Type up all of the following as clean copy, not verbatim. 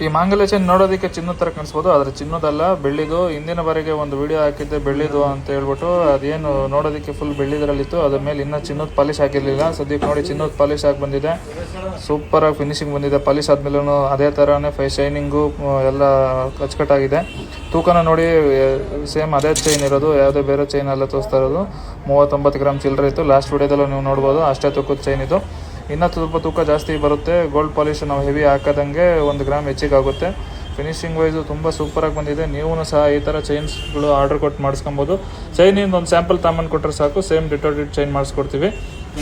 ಈ ಮಾಂಗಲ್ಯ ಚೈನ್ ನೋಡೋದಕ್ಕೆ ಚಿನ್ನದ ಥರ ಕಾಣಿಸ್ಬೋದು, ಆದರೆ ಚಿನ್ನದಲ್ಲ, ಬೆಳ್ಳಿದು. ಹಿಂದಿನ ಬಾರಿಗೆ ಒಂದು ವಿಡಿಯೋ ಹಾಕಿದ್ದೆ ಬೆಳ್ಳಿದು ಅಂತ ಹೇಳ್ಬಿಟ್ಟು. ಅದೇನು ನೋಡೋದಕ್ಕೆ ಫುಲ್ ಬೆಳ್ಳಿದ್ರಲ್ಲಿತ್ತು, ಅದ್ರ ಮೇಲೆ ಇನ್ನೂ ಚಿನ್ನದ ಪಾಲಿಶ್ ಹಾಕಿರಲಿಲ್ಲ. ಸದ್ಯಕ್ಕೆ ನೋಡಿ ಚಿನ್ನದ ಪಾಲಿಶ್ ಹಾಕಿ ಬಂದಿದೆ, ಸೂಪರಾಗಿ ಫಿನಿಶಿಂಗ್ ಬಂದಿದೆ. ಪಾಲಿಶ್ ಆದಮೇಲೂ ಅದೇ ಥರನೇ ಶೈನಿಂಗು ಎಲ್ಲ ಅಚ್ಚುಕಟ್ಟಾಗಿದೆ. ತೂಕನ ನೋಡಿ ಸೇಮ್ ಅದೇ ಚೈನ್ ಇರೋದು, ಯಾವುದೇ ಬೇರೆ ಚೈನ್ ಎಲ್ಲ ತೋರಿಸ್ತಾ ಇರೋದು. 39 ಗ್ರಾಮ್ ಚಿಲ್ಲರೆ ಇತ್ತು. ಲಾಸ್ಟ್ ವಿಡಿಯೋದಲ್ಲೂ ನೀವು ನೋಡ್ಬೋದು, ಅಷ್ಟೇ ತೂಕದ ಚೈನ್ ಇದು. ಇನ್ನೂ ಸ್ವಲ್ಪ ತೂಕ ಜಾಸ್ತಿ ಬರುತ್ತೆ. ಗೋಲ್ಡ್ ಪಾಲಿಶ್ ನಾವು ಹೆವಿ ಹಾಕೋದಂಗೆ 1 ಗ್ರಾಮ್ ಹೆಚ್ಚಿಗೆ ಆಗುತ್ತೆ. ಫಿನಿಶಿಂಗ್ ವೈಸು ತುಂಬ ಸೂಪರಾಗಿ ಬಂದಿದೆ. ನೀವು ಸಹ ಈ ಥರ ಚೈನ್ಸ್ಗಳು ಆರ್ಡರ್ ಕೊಟ್ಟು ಮಾಡಿಸ್ಕೊಬೋದು. ಚೈನಿಂದ ಒಂದು ಸ್ಯಾಂಪಲ್ ತಗೊಂಡು ಕೊಟ್ಟರೆ ಸಾಕು, ಸೇಮ್ ಡಿಟೋಟೆಡ್ ಚೈನ್ ಮಾಡಿಸ್ಕೊಡ್ತೀವಿ.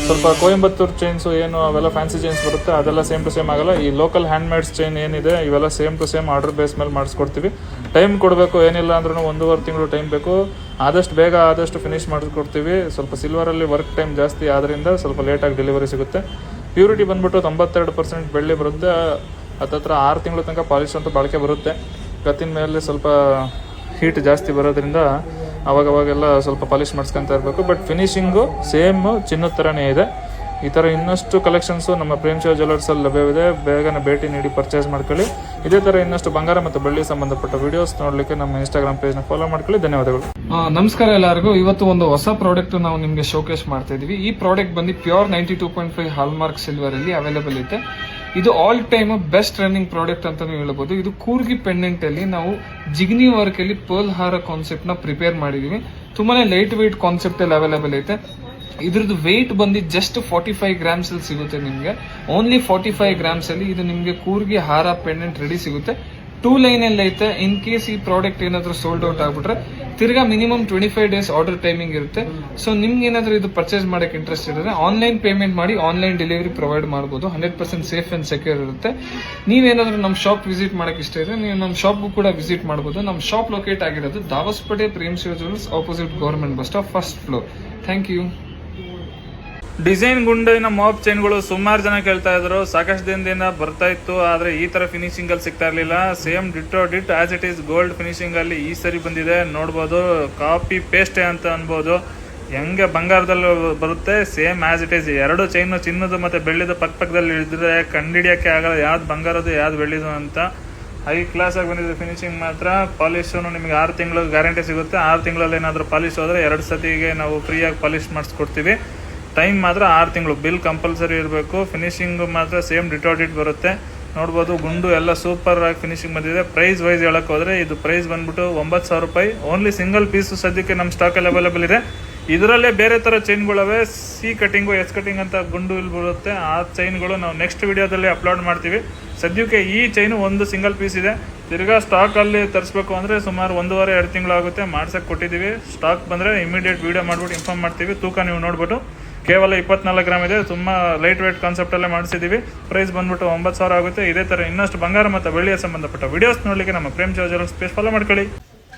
ಸ್ವಲ್ಪ ಕೊಯಂಬತ್ತೂರು ಚೈನ್ಸು ಏನು ಅವೆಲ್ಲ ಫ್ಯಾನ್ಸಿ ಚೈನ್ಸ್ ಬರುತ್ತೆ, ಅದೆಲ್ಲ ಸೇಮ್ ಟು ಸೇಮ್ ಆಗಲ್ಲ. ಈ ಲೋಕಲ್ ಹ್ಯಾಂಡ್ ಮೇಡ್ಸ್ ಚೈನ್ ಏನಿದೆ ಇವೆಲ್ಲ same to same order base ಮೇಲೆ ಮಾಡಿಸ್ಕೊಡ್ತೀವಿ. ಟೈಮ್ ಕೊಡಬೇಕು, ಏನಿಲ್ಲ ಅಂದ್ರೂ 1.5 ತಿಂಗಳು ಟೈಮ್ ಬೇಕು. ಆದಷ್ಟು ಬೇಗ ಆದಷ್ಟು ಫಿನಿಶ್ ಮಾಡಿಸ್ಕೊಡ್ತೀವಿ. ಸ್ವಲ್ಪ ಸಿಲ್ವರಲ್ಲಿ ವರ್ಕ್ ಟೈಮ್ ಜಾಸ್ತಿ ಆದ್ದರಿಂದ ಸ್ವಲ್ಪ ಲೇಟಾಗಿ ಡೆಲಿವರಿ ಸಿಗುತ್ತೆ. ಪ್ಯೂರಿಟಿ ಬಂದ್ಬಿಟ್ಟು 92% ಬೆಳ್ಳಿ ಬರುತ್ತೆ. ಹತ್ತತ್ರ 6 ತಿಂಗಳ ತನಕ ಪಾಲಿಶ್ ಅಂತ ಬಾಳಿಕೆ ಬರುತ್ತೆ. ಕತ್ತಿನ ಮೇಲೆ ಸ್ವಲ್ಪ ಹೀಟ್ ಜಾಸ್ತಿ ಬರೋದ್ರಿಂದ ಅವಾಗವಾಗೆಲ್ಲ ಸ್ವಲ್ಪ ಪಾಲಿಶ್ ಮಾಡಿಸ್ಕೊತಾ ಇರಬೇಕು. ಬಟ್ ಫಿನಿಶಿಂಗು ಸೇಮ್ ಚಿನ್ನದ ಥರನೇ ಇದೆ. ಈ ಥರ ಇನ್ನಷ್ಟು ಕಲೆಕ್ಷನ್ಸು ನಮ್ಮ ಪ್ರೇಮ್ ಶಿವ ಜ್ಯುವೆಲರ್ಸಲ್ಲಿ ಲಭ್ಯವಿದೆ. ಬೇಗನೆ ಭೇಟಿ ನೀಡಿ ಪರ್ಚೇಸ್ ಮಾಡ್ಕೊಳ್ಳಿ. ಇದೇ ಥರ ಇನ್ನಷ್ಟು ಬಂಗಾರ ಮತ್ತು ಬೆಳ್ಳಿ ಸಂಬಂಧಪಟ್ಟ ವಿಡಿಯೋಸ್ ನೋಡಲಿಕ್ಕೆ ನಮ್ಮ ಇನ್ಸ್ಟಾಗ್ರಾಮ್ ಪೇಜ್ನ ಫಾಲೋ ಮಾಡ್ಕೊಳ್ಳಿ. ಧನ್ಯವಾದಗಳು. ನಮಸ್ಕಾರ ಎಲ್ಲರಿಗೂ. ಇವತ್ತು ಒಂದು ಹೊಸ ಪ್ರಾಡಕ್ಟ್ ನಾವು ನಿಮಗೆ ಶೋಕೇಸ್ ಮಾಡ್ತಾ ಇದೀವಿ. ಈ ಪ್ರಾಡಕ್ಟ್ ಬಂದು ಪ್ಯೂರ್ 92.5 ಹಾಲ್ಮಾರ್ಕ್ ಸಿಲ್ವರ್ ಅಲ್ಲಿ ಅವೈಲೇಬಲ್ ಇದೆ. ಇದು all time best running product ಅಂತಾನು ಹೇಳ್ಬೋದು. ಇದು ಕೂರ್ಗಿ ಪೆಂಡೆಂಟ್ ಅಲ್ಲಿ ನಾವು ಜಿಗ್ನಿ ವರ್ಕ್ ಅಲ್ಲಿ ಪರ್ಲ್ ಹಾರ ಕಾನ್ಸೆಪ್ಟ್ ನ ಪ್ರಿಪೇರ್ ಮಾಡಿದೀವಿ. ತುಂಬಾನೇ ಲೈಟ್ ವೆಯ್ಟ್ ಕಾನ್ಸೆಪ್ಟ್ ಅಲ್ಲಿ ಅವೈಲೇಬಲ್ ಐತೆ. ಇದ್ರದ್ದು ವೆಯ್ಟ್ ಬಂದು ಜಸ್ಟ್ 45 ಗ್ರಾಮ್ಸ್ ಅಲ್ಲಿ ಸಿಗುತ್ತೆ ನಿಮ್ಗೆ. ಓನ್ಲಿ 45 ಗ್ರಾಮ್ಸ್ ಅಲ್ಲಿ ಇದು ನಿಮ್ಗೆ ಕೂರ್ಗಿ ಹಾರ ಪೆಂಡೆಂಟ್ ರೆಡಿ ಸಿಗುತ್ತೆ. 2 ಲೈನ್ ಅಲ್ಲಿ ಐತೆ. ಇನ್ ಕೇಸ್ ಈ ಪ್ರಾಡಕ್ಟ್ ಏನಾದ್ರು ಸೋಲ್ಡ್ ಔಟ್ ಆಗ್ಬಿಟ್ರೆ ತಿರ್ಗಾ ಮಿನಿಮಮ್ 25 ಡೇಸ್ ಆರ್ಡರ್ ಟೈಮಿಂಗ್ ಇರುತ್ತೆ. ಸೊ ನಿಮ್ಗೆ ಏನಾದ್ರು ಇದು ಪರ್ಚೇಸ್ ಮಾಡಕ್ಕೆ ಇಂಟ್ರೆಸ್ಟ್ ಇದ್ರೆ ಆನ್ಲೈನ್ ಪೇಮೆಂಟ್ ಮಾಡಿ ಆನ್ಲೈನ್ ಡೆಲಿವರಿ ಪ್ರೊವೈಡ್ ಮಾಡಬಹುದು. 100% ಸೇಫ್ ಅಂಡ್ ಸೆಕ್ಯೂರ್ ಇರುತ್ತೆ. ನೀವೇನಾದ್ರೂ ನಮ್ಮ ಶಾಪ್ ವಿಸಿಟ್ ಮಾಡಕ್ಕೆ ಇಷ್ಟ ಇದ್ರೆ ನೀವು ನಮ್ಮ ಶಾಪ್ಗೂ ಕೂಡ ವಿಸಿಟ್ ಮಾಡಬಹುದು. ನಮ್ಮ ಶಾಪ್ ಲೊಕೇಟ್ ಆಗಿರೋದು Davaspete Prem Shiva jewellers opposite government bus stop, first floor. Thank you. Design ಗುಂಡಿನ ಮಾಪ್ ಚೈನ್ಗಳು ಸುಮಾರು ಜನ ಕೇಳ್ತಾ ಇದ್ರು. ಸಾಕಷ್ಟು ದಿನದಿಂದ ಬರ್ತಾ ಇತ್ತು, ಆದರೆ ಈ ಥರ ಫಿನಿಶಿಂಗ್ ಅಲ್ಲಿ ಸಿಗ್ತಾ ಇರಲಿಲ್ಲ. Same ditto as it is gold finishing ಅಲ್ಲಿ ಈ ಸರಿ ಬಂದಿದೆ. ನೋಡ್ಬೋದು, ಕಾಪಿ ಪೇಸ್ಟೇ ಅಂತ ಅನ್ಬೋದು. ಹೆಂಗೆ ಬಂಗಾರದಲ್ಲಿ ಬರುತ್ತೆ same as it is. 2 chain ಚಿನ್ನದು ಮತ್ತು ಬೆಳ್ಳಿದು ಪಕ್ಕದಲ್ಲಿ ಇದ್ರೆ ಕಂಡುಹಿಡಿಯೋಕ್ಕೆ ಆಗಲ್ಲ ಯಾವ್ದು ಬಂಗಾರದು ಯಾವ್ದು ಬೆಳ್ಳಿದು ಅಂತ. ಹೈ ಕ್ಲಾಸ್ ಆಗಿ ಬಂದಿದೆ ಫಿನಿಶಿಂಗ್ ಮಾತ್ರ. ಪಾಲಿಶು ನಿಮಗೆ 6 ತಿಂಗಳು ಗ್ಯಾರಂಟಿ ಸಿಗುತ್ತೆ. 6 ತಿಂಗಳಲ್ಲಿ ಏನಾದರೂ ಪಾಲಿಶ್ ಹೋದರೆ 2 ಸತಿಗೆ ನಾವು ಫ್ರೀಯಾಗಿ ಪಾಲಿಶ್ ಮಾಡಿಸ್ಕೊಡ್ತೀವಿ. ಟೈಮ್ ಮಾತ್ರ 6 ತಿಂಗಳು. ಬಿಲ್ ಕಂಪಲ್ಸರಿ ಇರಬೇಕು. ಫಿನಿಶಿಂಗ್ ಮಾತ್ರ ಸೇಮ್ ಡಿಟೋಟೆಡ್ ಬರುತ್ತೆ. ನೋಡ್ಬೋದು, ಗುಂಡು ಎಲ್ಲ ಸೂಪರ್ ಆಗಿ ಫಿನಿಶಿಂಗ್ ಬಂದಿದೆ. ಪ್ರೈಸ್ ವೈಸ್ ಹೇಳಕ್ಕೆ ಹೋದರೆ ಇದು ಪ್ರೈಸ್ ಬಂದ್ಬಿಟ್ಟು 9,000 ರೂಪಾಯಿ. ಓನ್ಲಿ ಸಿಂಗಲ್ ಪೀಸು ಸದ್ಯಕ್ಕೆ ನಮ್ಮ ಸ್ಟಾಕಲ್ಲಿ ಅವೈಲೇಬಲ್ ಇದೆ. ಇದರಲ್ಲೇ ಬೇರೆ ಥರ ಚೈನ್ಗಳವೆ, ಸಿ ಕಟಿಂಗು, ಎಸ್ ಕಟಿಂಗ್ ಅಂತ ಗುಂಡು ಇಲ್ಲಿ ಬರುತ್ತೆ. ಆ ಚೈನ್ಗಳು ನಾವು ನೆಕ್ಸ್ಟ್ ವಿಡಿಯೋದಲ್ಲಿ ಅಪ್ಲೋಡ್ ಮಾಡ್ತೀವಿ. ಸದ್ಯಕ್ಕೆ ಈ ಚೈನು ಒಂದು ಸಿಂಗಲ್ ಪೀಸ್ ಇದೆ. ತಿರ್ಗಾ ಸ್ಟಾಕಲ್ಲಿ ತರಿಸ್ಬೇಕು ಅಂದರೆ ಸುಮಾರು 1.5-2 ತಿಂಗಳಾಗುತ್ತೆ. ಮಾಡ್ಸಕ್ಕೆ ಕೊಟ್ಟಿದ್ದೀವಿ. ಸ್ಟಾಕ್ ಬಂದರೆ ಇಮಿಡಿಯೇಟ್ ವಿಡಿಯೋ ಮಾಡ್ಬಿಟ್ಟು ಇನ್ಫಾರ್ಮ್ ಮಾಡ್ತೀವಿ. ತೂಕ ನೀವು ನೋಡ್ಬಿಟ್ಟು ಕೇವಲ 24 ಗ್ರಾಮ್ ಇದೆ. ತುಂಬ ಲೈಟ್ ವೇಟ್ ಕಾನ್ಸೆಪ್ಟಲ್ಲೇ ಮಾಡಿಸಿದ್ದೀವಿ. ಪ್ರೈಸ್ ಬಂದ್ಬಿಟ್ಟು 9,000 ಆಗುತ್ತೆ. ಇದೇ ಥರ ಇನ್ನಷ್ಟು ಬಂಗಾರ ಮತ್ತು ಬೆಳ್ಳಿಯ ಸಂಬಂಧಪಟ್ಟ ವಿಡಿಯೋಸ್ ನೋಡಲಿಕ್ಕೆ ನಮ್ಮ Prem Shiva jewellers page follow ಮಾಡ್ಕೊಳ್ಳಿ.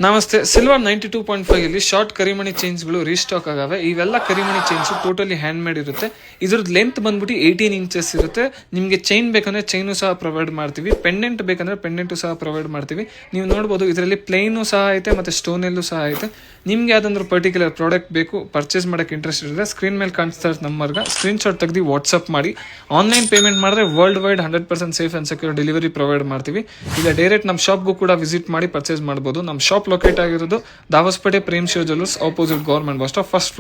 ನಮಸ್ತೆ. ಸಿಲ್ವರ್ 92.5 ಅಲ್ಲಿ ಶಾರ್ಟ್ ಕರಿಮಣಿ ಚೈನ್ಸ್ಗಳು ರೀಸ್ಟಾಕ್ ಆಗವೆ. ಇವೆಲ್ಲ ಕರಿಮಣಿ ಚೈನ್ಸ್ ಟೋಟಲಿ ಹ್ಯಾಂಡ್ ಮೇಡ್ ಇರುತ್ತೆ. ಇದ್ರದ್ದು ಲೆಂತ್ ಬಂದ್ಬಿಟ್ಟು 18 ಇಂಚಸ್ ಇರುತ್ತೆ. ನಿಮಗೆ ಚೈನ್ ಬೇಕಂದ್ರೆ ಚೈನು ಸಹ ಪ್ರೊವೈಡ್ ಮಾಡ್ತೀವಿ. ಪೆಂಡೆಂಟ್ ಬೇಕಂದ್ರೆ ಪೆಂಡೆಂಟು ಸಹ ಪ್ರೊವೈಡ್ ಮಾಡ್ತೀವಿ. ನೀವು ನೋಡ್ಬೋದು, ಇದರಲ್ಲಿ ಪ್ಲೈನು ಸಹ ಐತೆ ಮತ್ತು ಸ್ಟೋನಲ್ಲೂ ಸಹ ಐತೆ. ನಿಮ್ಗೆ ಯಾವ್ದಾದ್ರು ಪರ್ಟಿಕ್ಯುಲರ್ ಪ್ರಾಡಕ್ಟ್ ಬೇಕು, ಪರ್ಚೇಸ್ ಮಾಡಕ್ಕೆ ಇಂಟ್ರೆಸ್ಟ್ ಇದ್ರೆ ಸ್ಕ್ರೀನ್ ಮೇಲೆ ಕಾಣಿಸ್ತಾ ಇರೋ ನಂಬರ್ಗೆ ಸ್ಕ್ರೀನ್ ಶಾಟ್ ತೆಗೆದು ವಾಟ್ಸಪ್ ಮಾಡಿ. ಆನ್ಲೈನ್ ಪೇಮೆಂಟ್ ಮಾಡಿದ್ರೆ world wide 100% safe and secure delivery provide ಮಾಡ್ತೀವಿ. ಇಲ್ಲ ಡೈರೆಕ್ಟ್ ನಮ್ಮ ಶಾಪ್ಗೂ ಕೂಡ ವಿಸಿಟ್ ಮಾಡಿ ಪರ್ಚೇಸ್ ಮಾಡ್ಬೋದು. ನಮ್ಮ ಶಾಪ್ ಲೊಕೇಟ್ ಆಗಿರೋದು Davaspete Prem Shiva jewellers opposite government bus stop, first